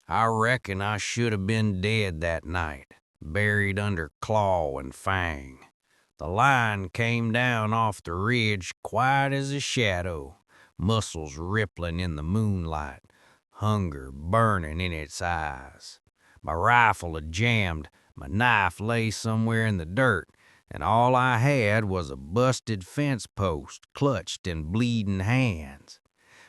I reckon I should have been dead that night, buried under claw and fang. The lion came down off the ridge quiet as a shadow, muscles rippling in the moonlight, hunger burning in its eyes. My rifle had jammed, my knife lay somewhere in the dirt, and all I had was a busted fence post clutched in bleeding hands.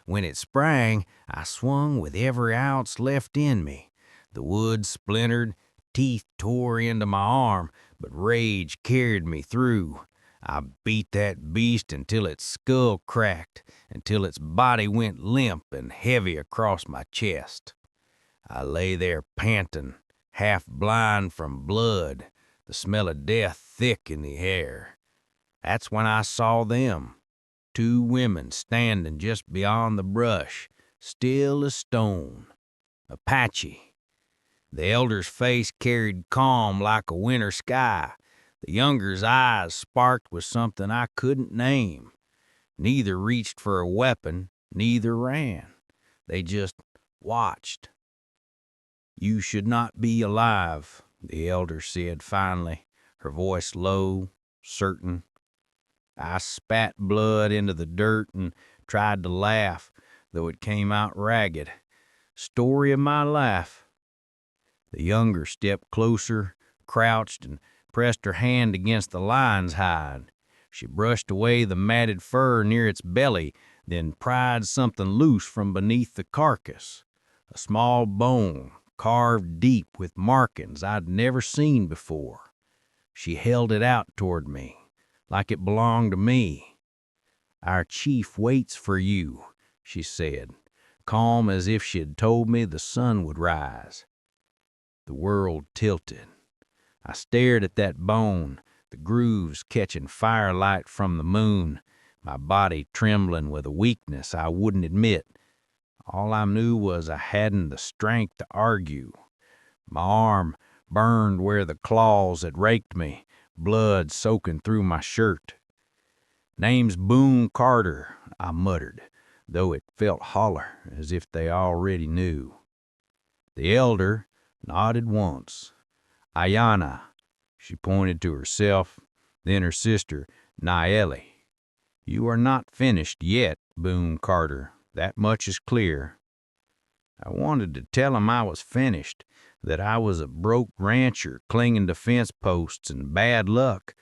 When it sprang, I swung with every ounce left in me. The wood splintered, teeth tore into my arm, but rage carried me through. I beat that beast until its skull cracked, until its body went limp and heavy across my chest. I lay there panting, half blind from blood, the smell of death thick in the air. That's when I saw them, two women standing just beyond the brush, still as stone. Apache. The elder's face carried calm like a winter sky. The younger's eyes sparked with something I couldn't name. Neither reached for a weapon, neither ran. They just watched. "You should not be alive," the elder said finally, her voice low, certain. I spat blood into the dirt and tried to laugh, though it came out ragged. Story of my life. The younger stepped closer, crouched, and pressed her hand against the lion's hide. She brushed away the matted fur near its belly, then pried something loose from beneath the carcass. A small bone, carved deep with markings I'd never seen before. She held it out toward me, like it belonged to me. "Our chief waits for you," she said, calm as if she had told me the sun would rise. The world tilted. I stared at that bone, the grooves catching firelight from the moon, my body trembling with a weakness I wouldn't admit. All I knew was I hadn't the strength to argue. My arm burned where the claws had raked me, blood soaking through my shirt. "Name's Boon Carter," I muttered, though it felt holler, as if they already knew. The elder nodded once. "Ayanna," she pointed to herself, then her sister, Naeli. "You are not finished yet, Boon Carter. That much is clear." I wanted to tell him I was finished, that I was a broke rancher clinging to fence posts and bad luck.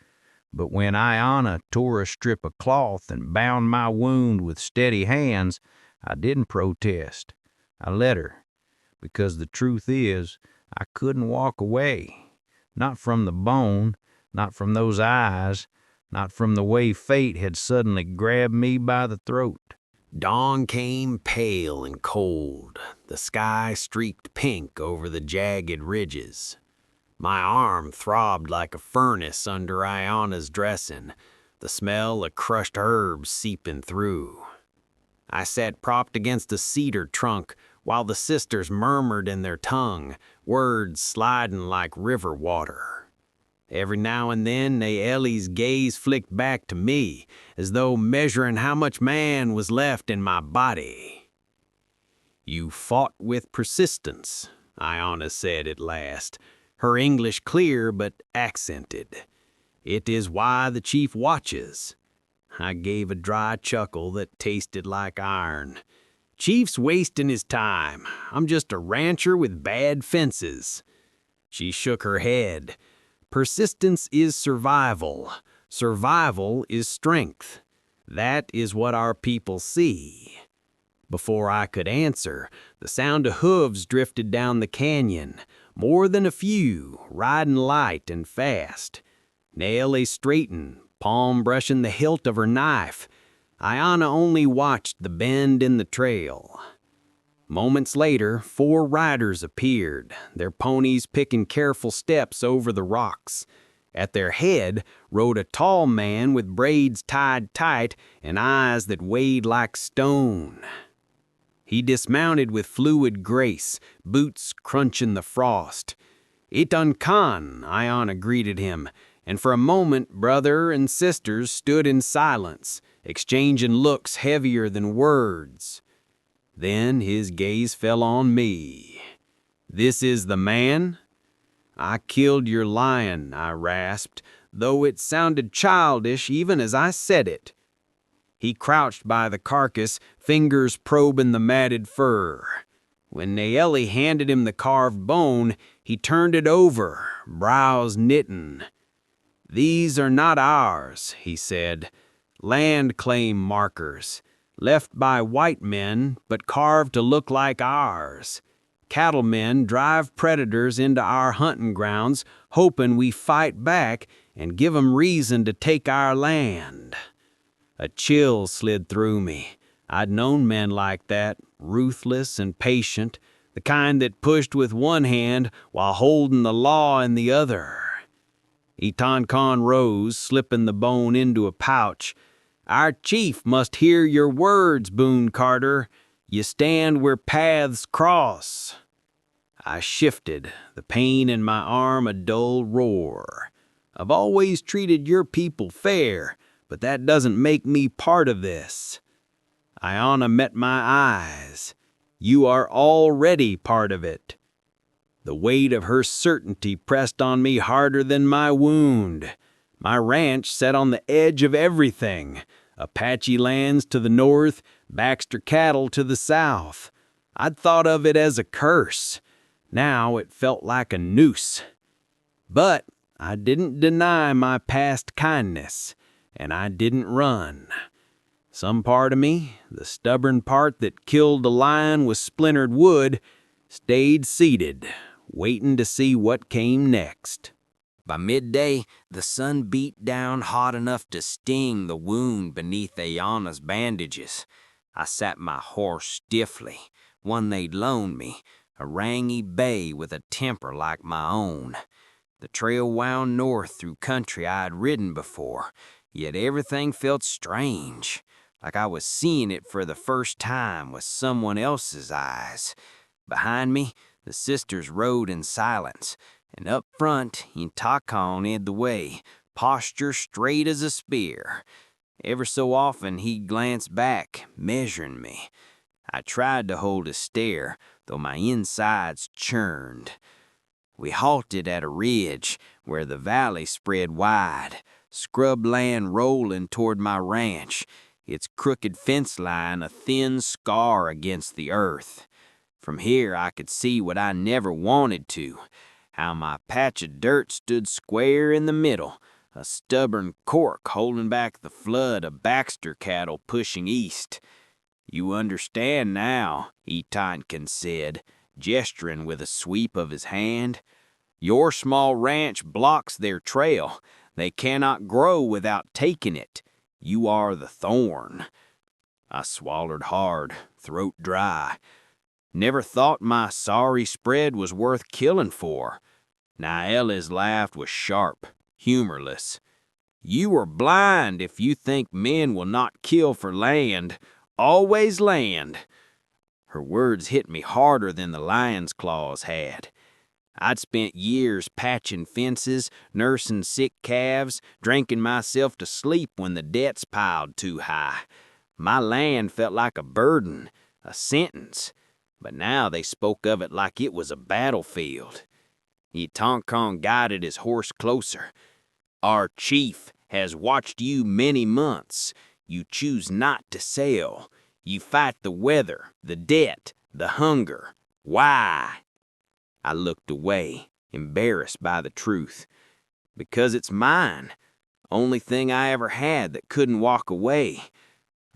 But when Ayanna tore a strip of cloth and bound my wound with steady hands, I didn't protest. I let her, because the truth is, I couldn't walk away. Not from the bone, not from those eyes, not from the way fate had suddenly grabbed me by the throat. Dawn came pale and cold. The sky streaked pink over the jagged ridges. My arm throbbed like a furnace under Ayanna's dressing, the smell of crushed herbs seeping through. I sat propped against a cedar trunk while the sisters murmured in their tongue, words sliding like river water. Every now and then, Naeli's gaze flicked back to me, as though measuring how much man was left in my body. "You fought with persistence," Ayanna said at last, her English clear but accented. "It is why the chief watches." I gave a dry chuckle that tasted like iron. "Chief's wasting his time. I'm just a rancher with bad fences." She shook her head. "Persistence is survival. Survival is strength. That is what our people see." Before I could answer, the sound of hooves drifted down the canyon, more than a few, riding light and fast. Naeli straightened, palm brushing the hilt of her knife. Ayanna only watched the bend in the trail. Moments later, 4 riders appeared, their ponies picking careful steps over the rocks. At their head rode a tall man with braids tied tight and eyes that weighed like stone. He dismounted with fluid grace, boots crunching the frost. "Itan Khan," Ayanna greeted him, and for a moment brother and sisters stood in silence, exchanging looks heavier than words. Then his gaze fell on me. "This is the man?" "I killed your lion," I rasped, though it sounded childish even as I said it. He crouched by the carcass, fingers probing the matted fur. When Naeli handed him the carved bone, he turned it over, brows knitting. "These are not ours," he said. "Land claim markers, left by white men, but carved to look like ours. Cattlemen drive predators into our hunting grounds, hoping we fight back and give 'em reason to take our land." A chill slid through me. I'd known men like that, ruthless and patient, the kind that pushed with one hand while holding the law in the other. Etan rose, slipping the bone into a pouch. "Our chief must hear your words, Boon Carter. You stand where paths cross." I shifted, the pain in my arm a dull roar. "I've always treated your people fair, but that doesn't make me part of this." Iona met my eyes. "You are already part of it." The weight of her certainty pressed on me harder than my wound. My ranch sat on the edge of everything. Apache lands to the north, Baxter cattle to the south. I'd thought of it as a curse. Now it felt like a noose. But I didn't deny my past kindness, and I didn't run. Some part of me, the stubborn part that killed the lion with splintered wood, stayed seated, waiting to see what came next. By midday, the sun beat down hot enough to sting the wound beneath Ayana's bandages. I sat my horse stiffly, one they'd loaned me, a rangy bay with a temper like my own. The trail wound north through country I'd ridden before, yet everything felt strange, like I was seeing it for the first time with someone else's eyes. Behind me, the sisters rode in silence, and up front, Intakon led the way, posture straight as a spear. Ever so often, he'd glance back, measuring me. I tried to hold a stare, though my insides churned. We halted at a ridge where the valley spread wide, scrub land rolling toward my ranch, its crooked fence line a thin scar against the earth. From here I could see what I never wanted to, how my patch of dirt stood square in the middle, a stubborn cork holding back the flood of Baxter cattle pushing east. "You understand now," Etankin said, gesturing with a sweep of his hand. "Your small ranch blocks their trail. They cannot grow without taking it. You are the thorn." I swallowed hard, throat dry. Never thought my sorry spread was worth killing for. Naeli's laugh was sharp, humorless. "You are blind if you think men will not kill for land. Always land." Her words hit me harder than the lion's claws had. I'd spent years patching fences, nursing sick calves, drinking myself to sleep when the debts piled too high. My land felt like a burden, a sentence, but now they spoke of it like it was a battlefield. Etankan guided his horse closer. "Our chief has watched you many months. You choose not to sell. You fight the weather, the debt, the hunger. Why?" I looked away, embarrassed by the truth. "Because it's mine. Only thing I ever had that couldn't walk away."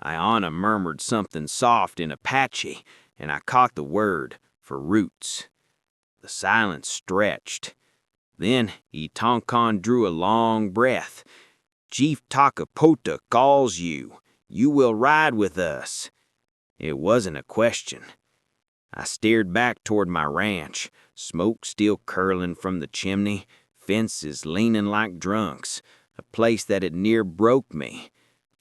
Iona murmured something soft in Apache, and I caught the word for roots. The silence stretched. Then Etankan drew a long breath. "Chief Takapota calls you. You will ride with us." It wasn't a question. I stared back toward my ranch, smoke still curling from the chimney, fences leaning like drunks, a place that had near broke me.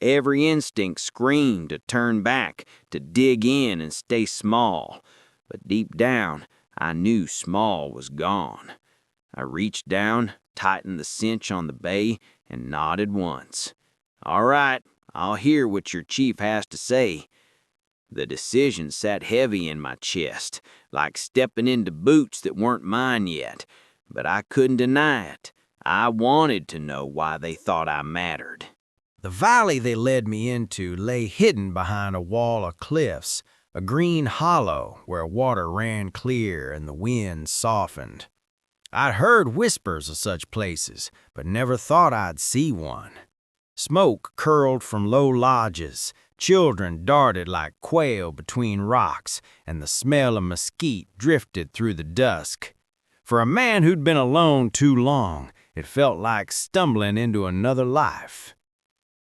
Every instinct screamed to turn back, to dig in and stay small, but deep down, I knew small was gone. I reached down, tightened the cinch on the bay, and nodded once. "All right, I'll hear what your chief has to say." The decision sat heavy in my chest, like stepping into boots that weren't mine yet, but I couldn't deny it. I wanted to know why they thought I mattered. The valley they led me into lay hidden behind a wall of cliffs, a green hollow where water ran clear and the wind softened. I'd heard whispers of such places, but never thought I'd see one. Smoke curled from low lodges, children darted like quail between rocks, and the smell of mesquite drifted through the dusk. For a man who'd been alone too long, it felt like stumbling into another life.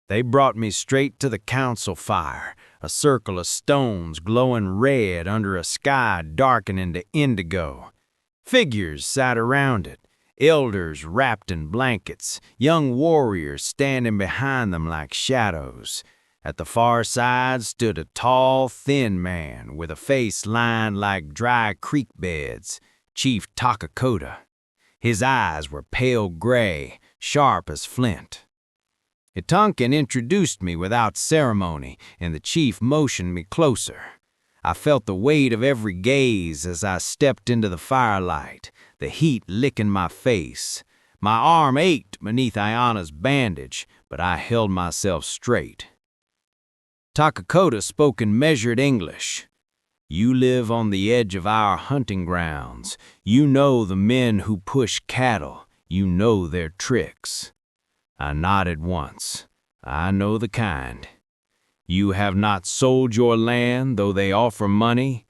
They brought me straight to the council fire, a circle of stones glowing red under a sky darkening to indigo. Figures sat around it, elders wrapped in blankets, young warriors standing behind them like shadows. At the far side stood a tall, thin man with a face lined like dry creek beds, Chief Takakota. His eyes were pale gray, sharp as flint. Etunkin introduced me without ceremony, and the chief motioned me closer. I felt the weight of every gaze as I stepped into the firelight, the heat licking my face. My arm ached beneath Ayana's bandage, but I held myself straight. Takakota spoke in measured English. "You live on the edge of our hunting grounds. You know the men who push cattle. You know their tricks." I nodded once. "I know the kind. You have not sold your land, though they offer money?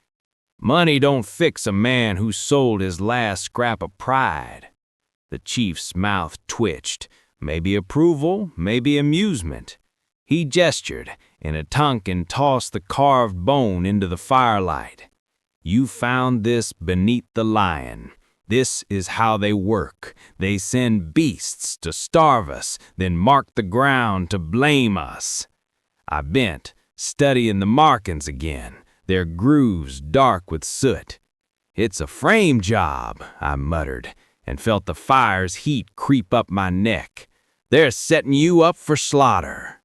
Money don't fix a man who sold his last scrap of pride." The chief's mouth twitched, maybe approval, maybe amusement. He gestured, and Etunkin tossed the carved bone into the firelight. "You found this beneath the lion. This is how they work. They send beasts to starve us, then mark the ground to blame us." I bent, studying the markings again, their grooves dark with soot. "It's a frame job," I muttered, and felt the fire's heat creep up my neck. "They're setting you up for slaughter."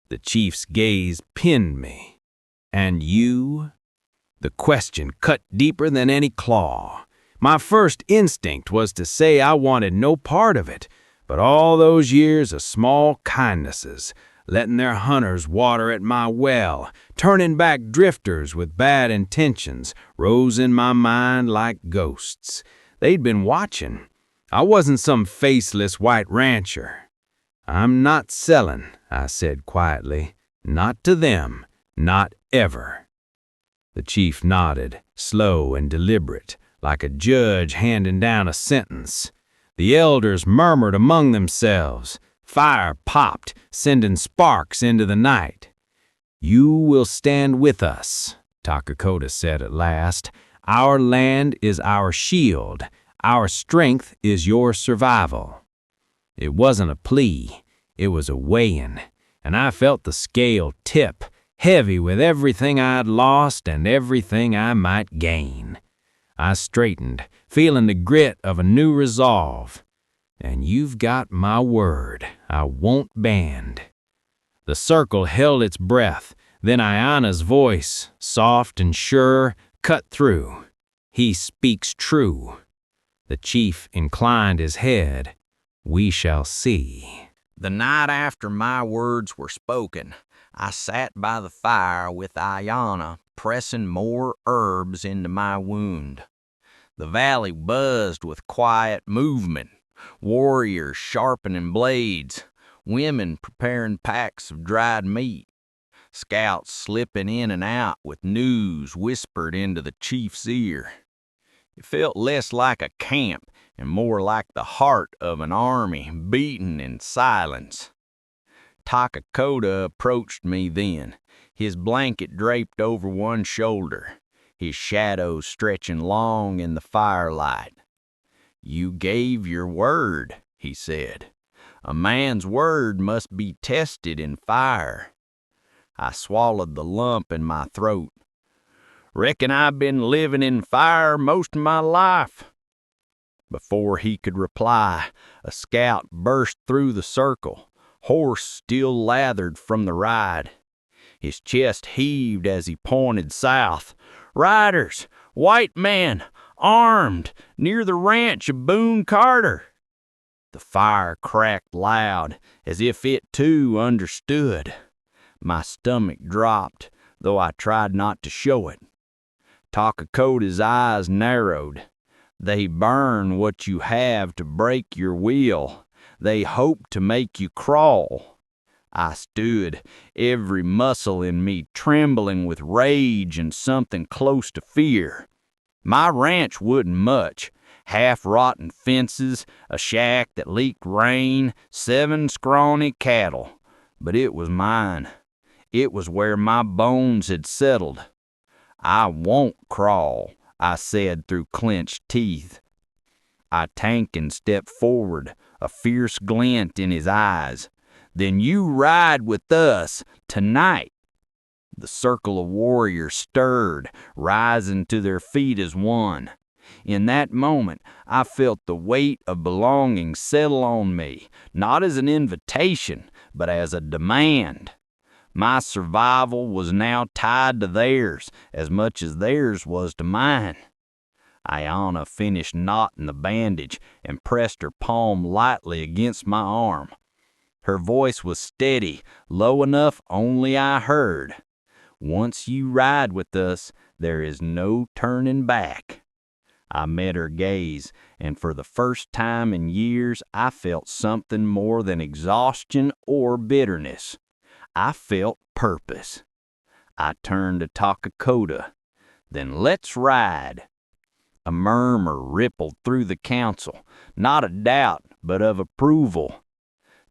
The chief's gaze pinned me. "And you?" The question cut deeper than any claw. My first instinct was to say I wanted no part of it, but all those years of small kindnesses, letting their hunters water at my well, turning back drifters with bad intentions, rose in my mind like ghosts. They'd been watching. I wasn't some faceless white rancher. "I'm not selling," I said quietly. "Not to them. Not ever." The chief nodded, slow and deliberate, like a judge handing down a sentence. The elders murmured among themselves. Fire popped, sending sparks into the night. "You will stand with us," Takakota said at last. "Our land is our shield. Our strength is your survival." It wasn't a plea. It was a weighing, and I felt the scale tip, heavy with everything I'd lost and everything I might gain. I straightened, feeling the grit of a new resolve. "And you've got my word. I won't bend." The circle held its breath, then Ayana's voice, soft and sure, cut through. "He speaks true." The chief inclined his head. "We shall see." The night after my words were spoken, I sat by the fire with Ayana, pressing more herbs into my wound. The valley buzzed with quiet movement, warriors sharpening blades, women preparing packs of dried meat, scouts slipping in and out with news whispered into the chief's ear. It felt less like a camp and more like the heart of an army beating in silence. Takakota approached me then, his blanket draped over one shoulder, his shadow stretching long in the firelight. "You gave your word," he said. "A man's word must be tested in fire." I swallowed the lump in my throat. "Reckon I've been living in fire most of my life." Before he could reply, a scout burst through the circle, horse still lathered from the ride. His chest heaved as he pointed south. "Riders, white men, armed, near the ranch of Boon Carter." The fire cracked loud, as if it too understood. My stomach dropped, though I tried not to show it. Takakota's eyes narrowed. "They burn what you have to break your will. They hope to make you crawl." I stood, every muscle in me trembling with rage and something close to fear. My ranch wasn't much. Half-rotten fences, a shack that leaked rain, 7 scrawny cattle. But it was mine. It was where my bones had settled. "I won't crawl," I said through clenched teeth. Tankin stepped forward, a fierce glint in his eyes. "Then you ride with us tonight." The circle of warriors stirred, rising to their feet as one. In that moment, I felt the weight of belonging settle on me, not as an invitation, but as a demand. My survival was now tied to theirs as much as theirs was to mine. Ayanna finished knotting the bandage and pressed her palm lightly against my arm. Her voice was steady, low enough only I heard. "Once you ride with us, there is no turning back." I met her gaze, and for the first time in years, I felt something more than exhaustion or bitterness. I felt purpose. I turned to Takakota. "Then let's ride." A murmur rippled through the council, not of doubt, but of approval.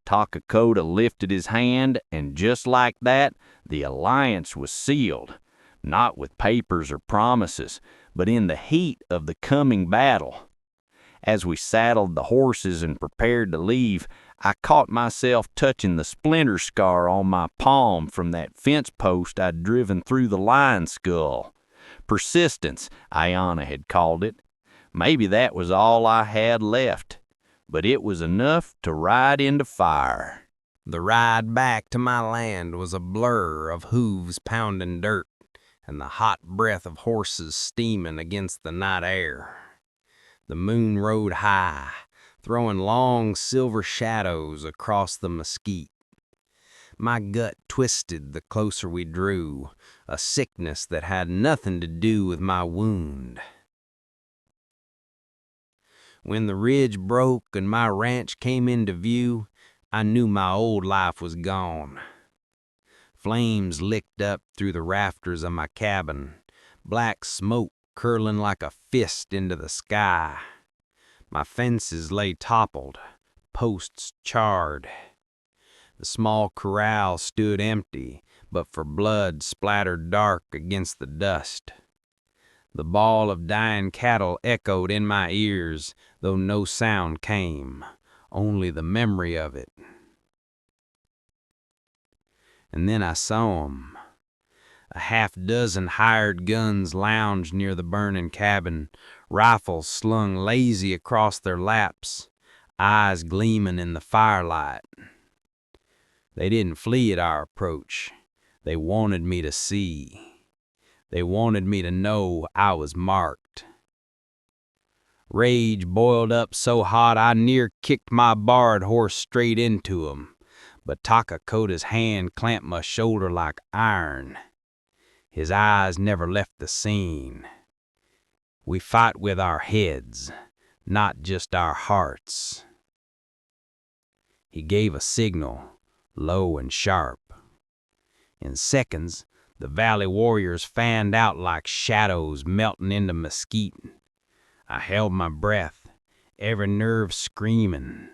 Takakota lifted his hand, and just like that, the alliance was sealed, not with papers or promises, but in the heat of the coming battle. As we saddled the horses and prepared to leave, I caught myself touching the splinter scar on my palm from that fence post I'd driven through the lion skull. Persistence, Ayanna had called it. Maybe that was all I had left, but it was enough to ride into fire. The ride back to my land was a blur of hooves pounding dirt and the hot breath of horses steaming against the night air. The moon rode high, throwing long silver shadows across the mesquite. My gut twisted the closer we drew, a sickness that had nothing to do with my wound. When the ridge broke and my ranch came into view, I knew my old life was gone. Flames licked up through the rafters of my cabin, black smoke curling like a fist into the sky. My fences lay toppled, posts charred. The small corral stood empty, but for blood splattered dark against the dust. The bawl of dying cattle echoed in my ears, though no sound came, only the memory of it. And then I saw 'em. A half-dozen hired guns lounged near the burning cabin, rifles slung lazy across their laps, eyes gleaming in the firelight. They didn't flee at our approach. They wanted me to see. They wanted me to know I was marked. Rage boiled up so hot I near kicked my borrowed horse straight into him, but Takakota's hand clamped my shoulder like iron. His eyes never left the scene. We fight with our heads, not just our hearts. He gave a signal, low and sharp. In seconds, the valley warriors fanned out like shadows melting into mesquite. I held my breath, every nerve screaming.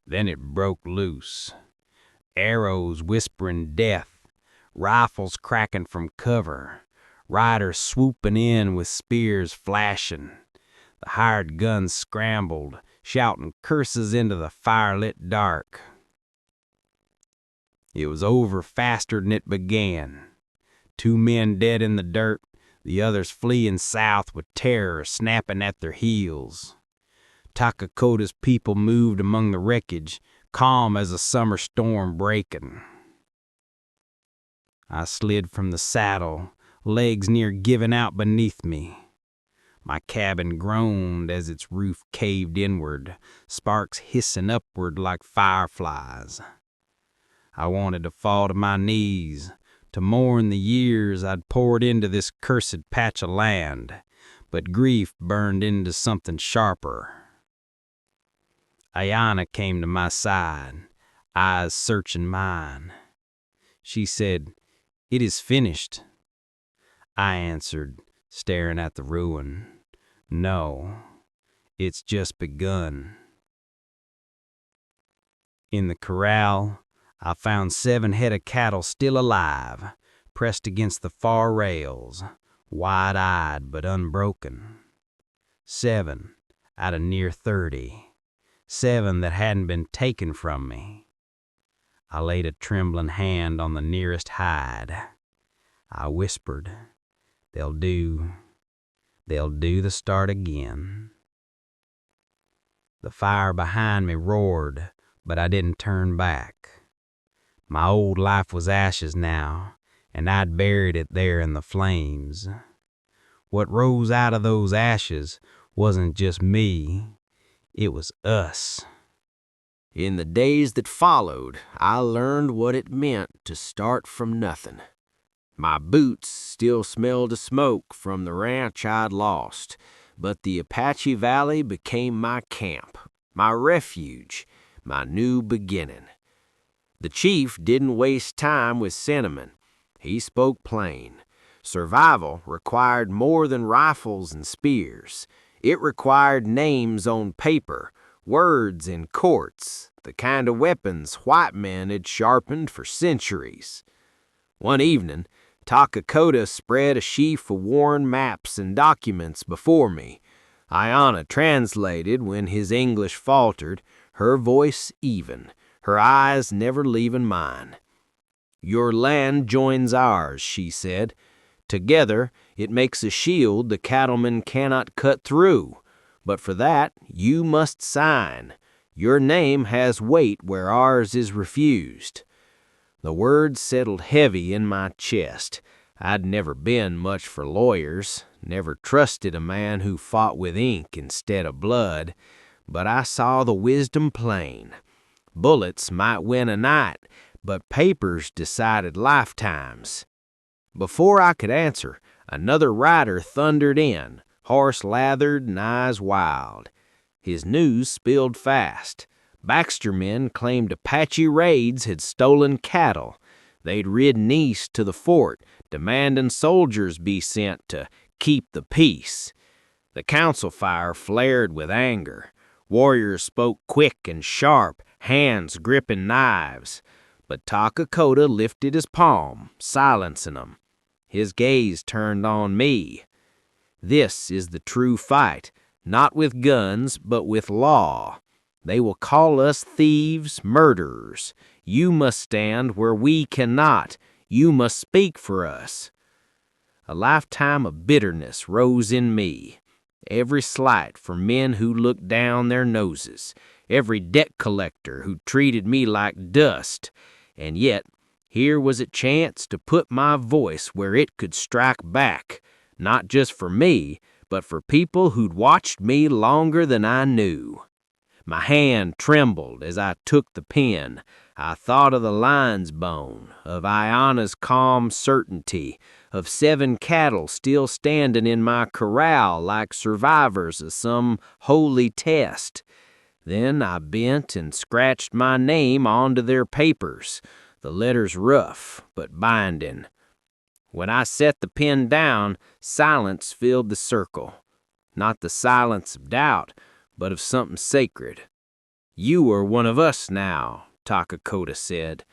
Then it broke loose. Arrows whispering death, rifles cracking from cover, riders swooping in with spears flashing. The hired guns scrambled, shouting curses into the firelit dark. It was over faster than it began. 2 men dead in the dirt, the others fleeing south with terror snapping at their heels. Takakota's people moved among the wreckage, calm as a summer storm breaking. I slid from the saddle, legs near giving out beneath me. My cabin groaned as its roof caved inward, sparks hissing upward like fireflies. I wanted to fall to my knees, to mourn the years I'd poured into this cursed patch of land, but grief burned into something sharper. Ayanna came to my side, eyes searching mine. She said, "It is finished." I answered, staring at the ruin, "No, it's just begun." In the corral, I found 7 head of cattle still alive, pressed against the far rails, wide-eyed but unbroken. 7 out of near 30. 7 that hadn't been taken from me. I laid a trembling hand on the nearest hide. I whispered, They'll do the start again." The fire behind me roared, but I didn't turn back. My old life was ashes now, and I'd buried it there in the flames. What rose out of those ashes wasn't just me, it was us. In the days that followed, I learned what it meant to start from nothing. My boots still smelled of smoke from the ranch I'd lost, but the Apache Valley became my camp, my refuge, my new beginning. The chief didn't waste time with sentiment. He spoke plain. Survival required more than rifles and spears. It required names on paper, words in courts, the kind of weapons white men had sharpened for centuries. One evening, Takakota spread a sheaf of worn maps and documents before me. Ayanna translated when his English faltered, her voice even, her eyes never leaving mine. "Your land joins ours," she said. "Together it makes a shield the cattlemen cannot cut through. But for that you must sign. Your name has weight where ours is refused." The words settled heavy in my chest. I'd never been much for lawyers, never trusted a man who fought with ink instead of blood, but I saw the wisdom plain. Bullets might win a night, but papers decided lifetimes. Before I could answer, another rider thundered in, horse lathered and eyes wild. His news spilled fast. Baxter men claimed Apache raids had stolen cattle. They'd ridden east to the fort, demanding soldiers be sent to keep the peace. The council fire flared with anger. Warriors spoke quick and sharp, hands gripping knives. But Takakota lifted his palm, silencing them. His gaze turned on me. "This is the true fight, not with guns, but with law. They will call us thieves, murderers. You must stand where we cannot. You must speak for us." A lifetime of bitterness rose in me. Every slight for men who looked down their noses, every debt collector who treated me like dust. And yet, here was a chance to put my voice where it could strike back, not just for me, but for people who'd watched me longer than I knew. My hand trembled as I took the pen. I thought of the lion's bone, of Ayanna's calm certainty, of 7 cattle still standing in my corral like survivors of some holy test. Then I bent and scratched my name onto their papers, the letters rough but binding. When I set the pen down, silence filled the circle. Not the silence of doubt, but of something sacred. "You are one of us now," Takakota said.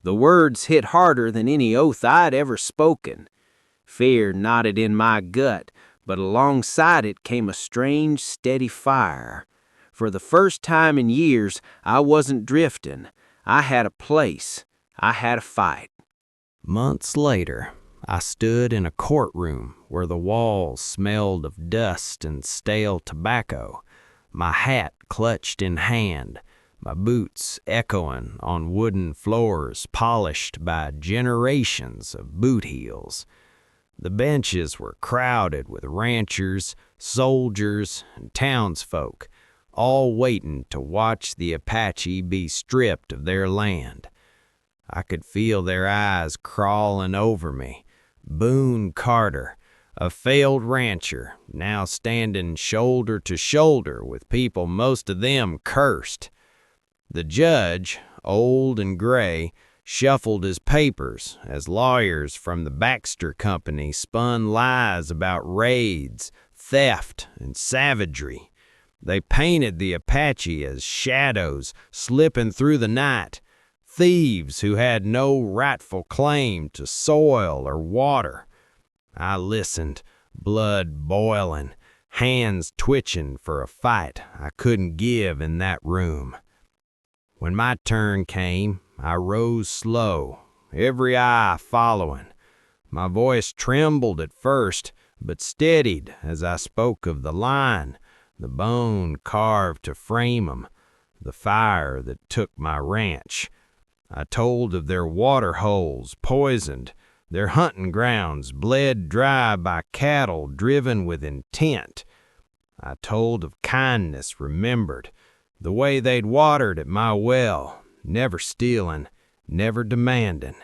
The words hit harder than any oath I'd ever spoken. Fear knotted in my gut, but alongside it came a strange, steady fire. For the first time in years, I wasn't drifting. I had a place. I had a fight. Months later, I stood in a courtroom where the walls smelled of dust and stale tobacco, my hat clutched in hand, my boots echoing on wooden floors polished by generations of boot heels. The benches were crowded with ranchers, soldiers, and townsfolk, all waiting to watch the Apache be stripped of their land. I could feel their eyes crawling over me. Boon Carter, a failed rancher, now standing shoulder to shoulder with people most of them cursed. The judge, old and gray, shuffled his papers as lawyers from the Baxter Company spun lies about raids, theft, and savagery. They painted the Apache as shadows slipping through the night, thieves who had no rightful claim to soil or water. I listened, blood boiling, hands twitching for a fight I couldn't give in that room. When my turn came, I rose slow, every eye following. My voice trembled at first, but steadied as I spoke of the line, the bone carved to frame 'em, the fire that took my ranch. I told of their water holes poisoned, their hunting grounds bled dry by cattle driven with intent. I told of kindness remembered, the way they'd watered at my well, never stealing, never demanding,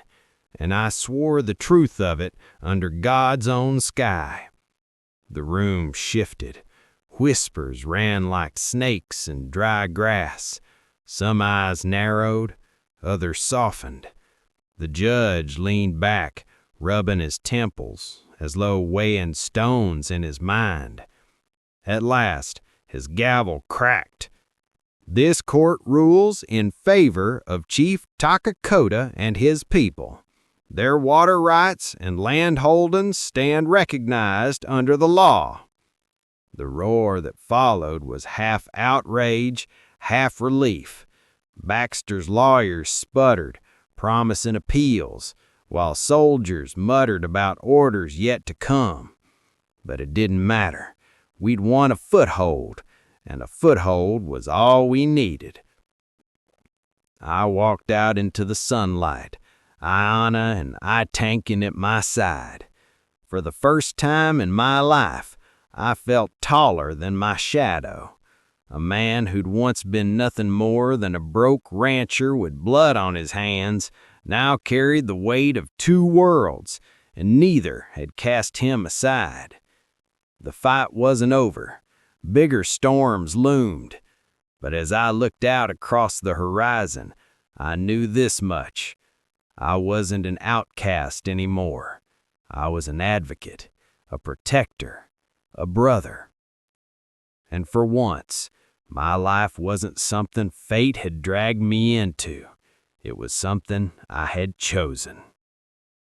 and I swore the truth of it under God's own sky. The room shifted. Whispers ran like snakes in dry grass. Some eyes narrowed, others softened. The judge leaned back, rubbing his temples, as though weighing stones in his mind. At last, his gavel cracked. This court rules in favor of Chief Takakota and his people. Their water rights and land holdings stand recognized under the law. The roar that followed was half outrage, half relief. Baxter's lawyers sputtered, promising appeals, while soldiers muttered about orders yet to come. But it didn't matter. We'd won a foothold, and a foothold was all we needed. I walked out into the sunlight, Ayanna and I-tanking at my side. For the first time in my life, I felt taller than my shadow. A man who'd once been nothing more than a broke rancher with blood on his hands now carried the weight of two worlds, and neither had cast him aside. The fight wasn't over. Bigger storms loomed. But as I looked out across the horizon, I knew this much. I wasn't an outcast anymore. I was an advocate, a protector, a brother. And for once, my life wasn't something fate had dragged me into. It was something I had chosen.